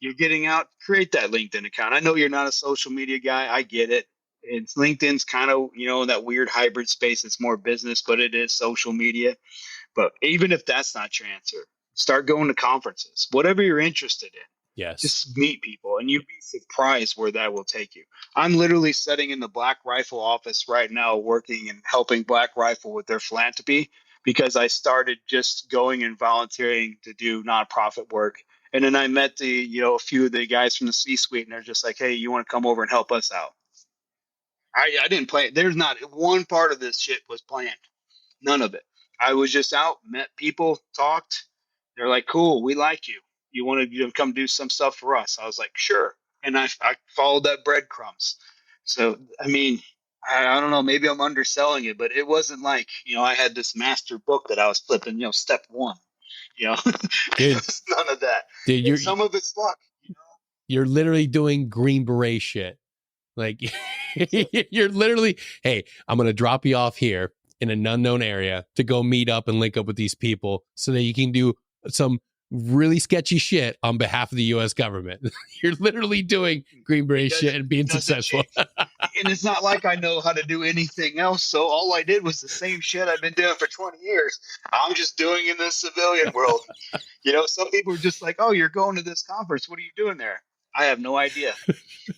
Speaker 3: You're getting out, create that LinkedIn account. I know you're not a social media guy. I get it. It's LinkedIn's kind of, that weird hybrid space. It's more business, but it is social media. But even if that's not your answer, start going to conferences, whatever you're interested in.
Speaker 1: Yes.
Speaker 3: Just meet people, and you'd be surprised where that will take you. I'm literally sitting in the Black Rifle office right now, working and helping Black Rifle with their philanthropy, because I started just going and volunteering to do nonprofit work. And then I met a few of the guys from the C-suite, and they're just like, hey, you want to come over and help us out? I didn't plan. There's not one part of this shit was planned. None of it. I was just out, met people, talked. They're like, cool, we like you. You want to come do some stuff for us? I was like, sure. And I followed that breadcrumbs. So, I mean, I don't know, maybe I'm underselling it, but it wasn't like, I had this master book that I was flipping, step one,
Speaker 1: Dude,
Speaker 3: none of that. Dude, some of it's luck.
Speaker 1: You're literally doing Green Beret shit. Like you're literally, hey, I'm going to drop you off here in an unknown area to go meet up and link up with these people so that you can do some really sketchy shit on behalf of the U.S. government. You're literally doing Green Beret shit and being successful.
Speaker 3: And it's not like I know how to do anything else. So all I did was the same shit I've been doing for 20 years. I'm just doing in the civilian world. Some people are just like, oh, you're going to this conference. What are you doing there? I have no idea.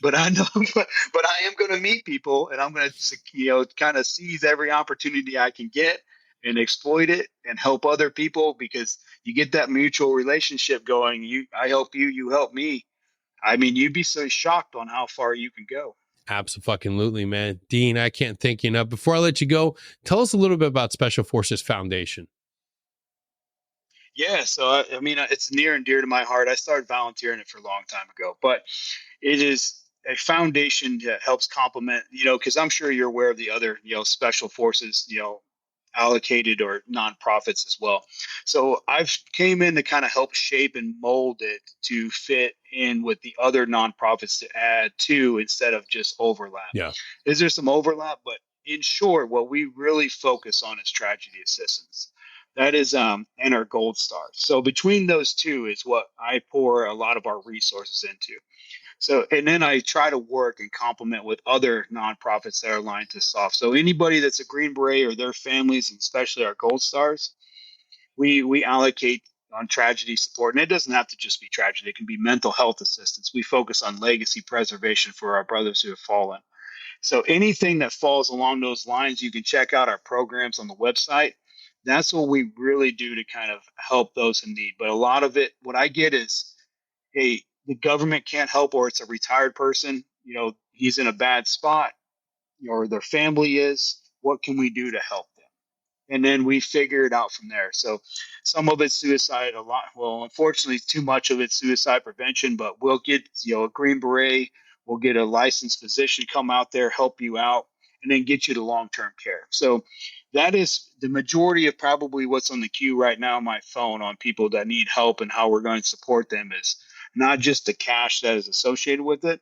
Speaker 3: But I know, but I am going to meet people, and I'm going to, kind of seize every opportunity I can get and exploit it and help other people, because you get that mutual relationship going. I help you, you help me. I mean, you'd be so shocked on how far you can go.
Speaker 1: Absolutely, man. Dean, I can't thank you enough. Before I let you go, tell us a little bit about Special Forces Foundation.
Speaker 3: Yeah, so I mean, it's near and dear to my heart. I started volunteering it for a long time ago, but it is a foundation that helps complement, because I'm sure you're aware of the other, special forces, allocated or nonprofits as well. So I've came in to kind of help shape and mold it to fit in with the other nonprofits to add to, instead of just overlap.
Speaker 1: Yeah.
Speaker 3: Is there some overlap? But in short, what we really focus on is tragedy assistance. That is, and our gold stars. So between those two is what I pour a lot of our resources into. So, and then I try to work and complement with other nonprofits that are aligned to soft. So anybody that's a Green Beret or their families, and especially our gold stars, we allocate on tragedy support. And it doesn't have to just be tragedy. It can be mental health assistance. We focus on legacy preservation for our brothers who have fallen. So anything that falls along those lines, you can check out our programs on the website. That's what we really do to kind of help those in need. But a lot of it, what I get is, hey, the government can't help, or it's a retired person, he's in a bad spot, or their family is. What can we do to help them? And then we figure it out from there. So some of it's suicide, a lot. Well, unfortunately, too much of it's suicide prevention, but we'll get, a Green Beret, we'll get a licensed physician come out there, help you out, and then get you to long-term care. So that is the majority of probably what's on the queue right now on my phone on people that need help, and how we're going to support them is not just the cash that is associated with it,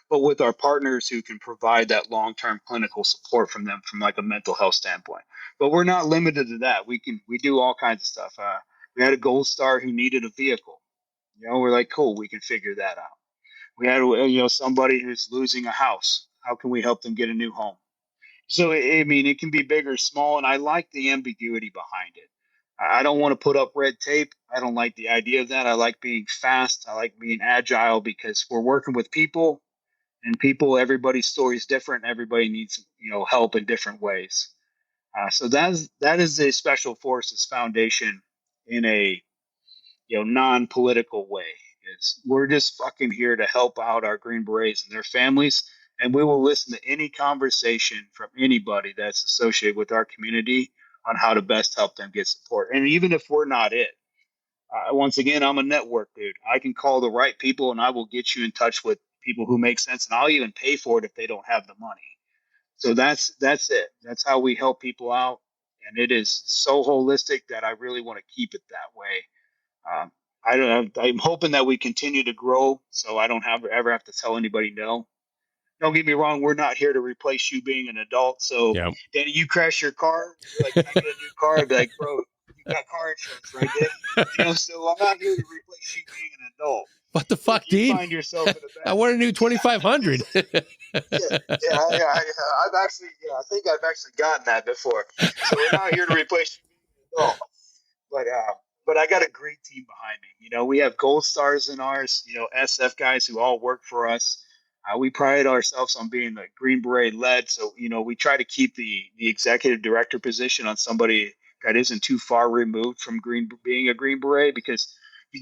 Speaker 3: but with our partners who can provide that long-term clinical support from them from like a mental health standpoint. But we're not limited to that. We do all kinds of stuff. We had a gold star who needed a vehicle. We're like, cool, we can figure that out. We had, somebody who's losing a house. How can we help them get a new home? So, I mean, it can be big or small, and I like the ambiguity behind it. I don't want to put up red tape. I don't like the idea of that. I like being fast. I like being agile, because we're working with people, and people, everybody's story is different. Everybody needs, help in different ways. So that is the Special Forces Foundation in a, non-political way. We're just fucking here to help out our Green Berets and their families. And we will listen to any conversation from anybody that's associated with our community on how to best help them get support. And even if we're not it, once again, I'm a network dude. I can call the right people, and I will get you in touch with people who make sense. And I'll even pay for it if they don't have the money. So that's it. That's how we help people out. And it is so holistic that I really want to keep it that way. I'm hoping that we continue to grow, so I don't ever have to tell anybody no. Don't get me wrong, we're not here to replace you being an adult. So,
Speaker 1: Yep.
Speaker 3: Danny, you crash your car, you're like, can I get a new car? I'd be like, bro, you got car insurance, right, Dick? So I'm not here to replace you being an adult.
Speaker 1: What the fuck,
Speaker 3: if you
Speaker 1: Dean?
Speaker 3: find yourself in a bad
Speaker 1: I want a new 2,500.
Speaker 3: I've actually, I think I've actually gotten that before. So we're not here to replace you being an adult. But I got a great team behind me. We have gold stars in ours, SF guys who all work for us. We pride ourselves on being the Green Beret led. So, we try to keep the executive director position on somebody that isn't too far removed from being a Green Beret, because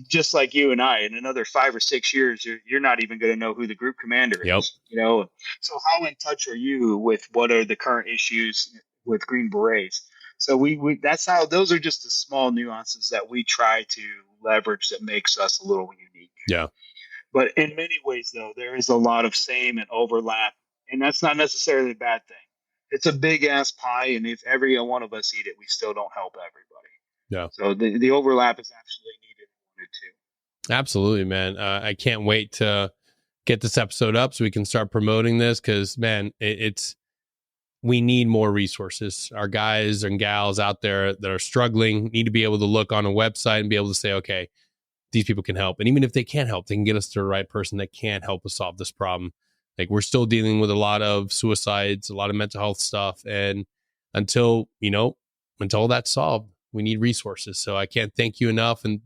Speaker 3: just like you and I, in another 5 or 6 years, you're not even going to know who the group commander is.
Speaker 1: Yep.
Speaker 3: So how in touch are you with what are the current issues with Green Berets? So we that's how, those are just the small nuances that we try to leverage that makes us a little unique.
Speaker 1: Yeah.
Speaker 3: But in many ways, though, there is a lot of same and overlap, and that's not necessarily a bad thing. It's a big ass pie, and if every one of us eat it, we still don't help everybody.
Speaker 1: Yeah.
Speaker 3: So the overlap is absolutely needed too.
Speaker 1: Absolutely, man. I can't wait to get this episode up so we can start promoting this, because, man, we need more resources. Our guys and gals out there that are struggling need to be able to look on a website and be able to say, okay, these people can help. And even if they can't help, they can get us to the right person that can help us solve this problem. Like, we're still dealing with a lot of suicides, a lot of mental health stuff. And until that's solved, we need resources. So I can't thank you enough, and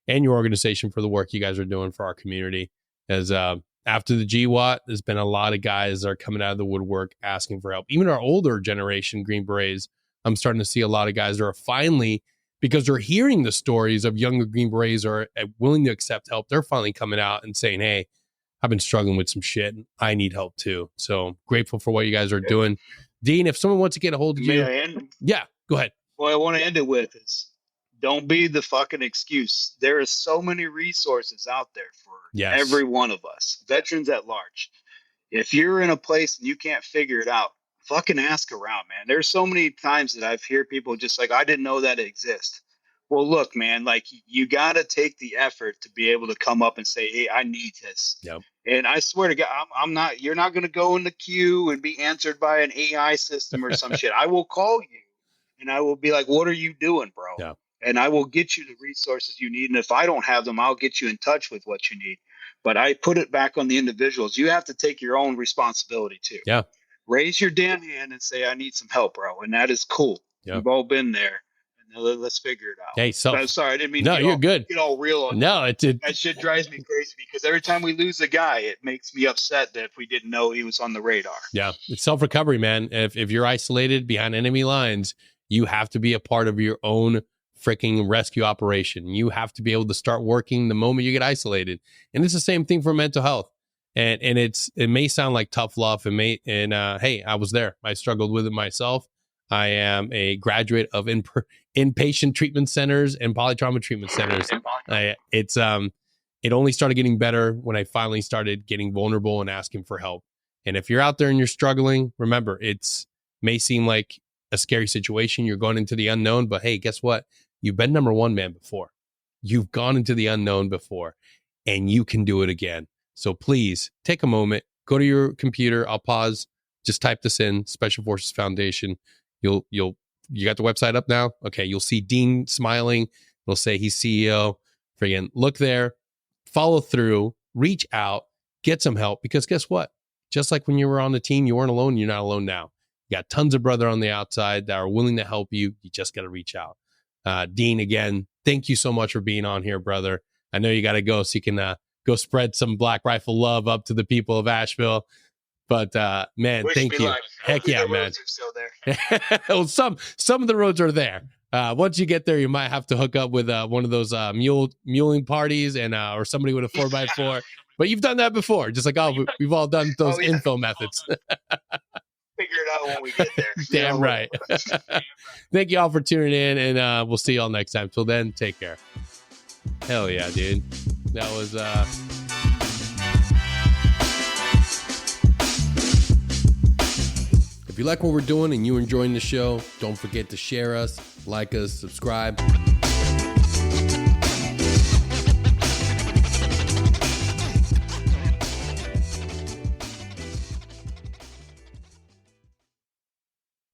Speaker 1: your organization for the work you guys are doing for our community. As after the GWAT, there's been a lot of guys that are coming out of the woodwork asking for help. Even our older generation Green Berets, I'm starting to see a lot of guys that are finally, because they're hearing the stories of younger Green Berets are willing to accept help. They're finally coming out and saying, hey, I've been struggling with some shit. I need help too. So grateful for what you guys are doing. Dean, if someone wants to get a hold of you. Yeah, go ahead.
Speaker 3: What I want to end it with is don't be the fucking excuse. There are so many resources out there for every one of us, veterans at large. If you're in a place and you can't figure it out, fucking ask around, man. There's so many times that I've heard people just like, I didn't know that it exists. Well, look, man, like you got to take the effort to be able to come up and say, hey, I need this.
Speaker 1: Yep.
Speaker 3: And I swear to God, you're not going to go in the queue and be answered by an AI system or some shit. I will call you and I will be like, what are you doing, bro?
Speaker 1: Yeah.
Speaker 3: And I will get you the resources you need. And if I don't have them, I'll get you in touch with what you need. But I put it back on the individuals. You have to take your own responsibility too.
Speaker 1: Yeah.
Speaker 3: Raise your damn hand and say, I need some help, bro. And that is cool. Yep. We've all been there. And let's figure it out.
Speaker 1: Hey, so
Speaker 3: I'm sorry. I didn't mean
Speaker 1: to
Speaker 3: get all real on
Speaker 1: that.
Speaker 3: That shit drives me crazy because every time we lose a guy, it makes me upset that if we didn't know he was on the radar.
Speaker 1: Yeah. It's self-recovery, man. If you're isolated behind enemy lines, you have to be a part of your own freaking rescue operation. You have to be able to start working the moment you get isolated. And it's the same thing for mental health. And it may sound like tough love. Hey, I was there. I struggled with it myself. I am a graduate of inpatient treatment centers and polytrauma treatment centers. It only started getting better when I finally started getting vulnerable and asking for help. And if you're out there and you're struggling, remember, may seem like a scary situation. You're going into the unknown, but hey, guess what? You've been number one man before. You've gone into the unknown before, and you can do it again. So please take a moment, go to your computer. I'll pause. Just type this in, Special Forces Foundation. You got the website up now? Okay. You'll see Dean smiling. It'll say he's CEO. Friggin' look there, follow through, reach out, get some help, because guess what? Just like when you were on the team, you weren't alone. You're not alone now. You got tons of brother on the outside that are willing to help you. You just got to reach out. Dean, again, thank you so much for being on here, brother. I know you got to go so you can go spread some Black Rifle love up to the people of Asheville. But man, thank you. Heck yeah, man. Well, some of the roads are there. Once you get there, you might have to hook up with one of those muling parties and or somebody with a 4x4. But you've done that before. Just like, we've all done those info methods.
Speaker 3: Figure it out when we get there.
Speaker 1: Damn right. Thank you all for tuning in, and we'll see you all next time. Till then, take care. Hell yeah, dude. That was If you like what we're doing and you're enjoying the show, don't forget to share us, like us, subscribe.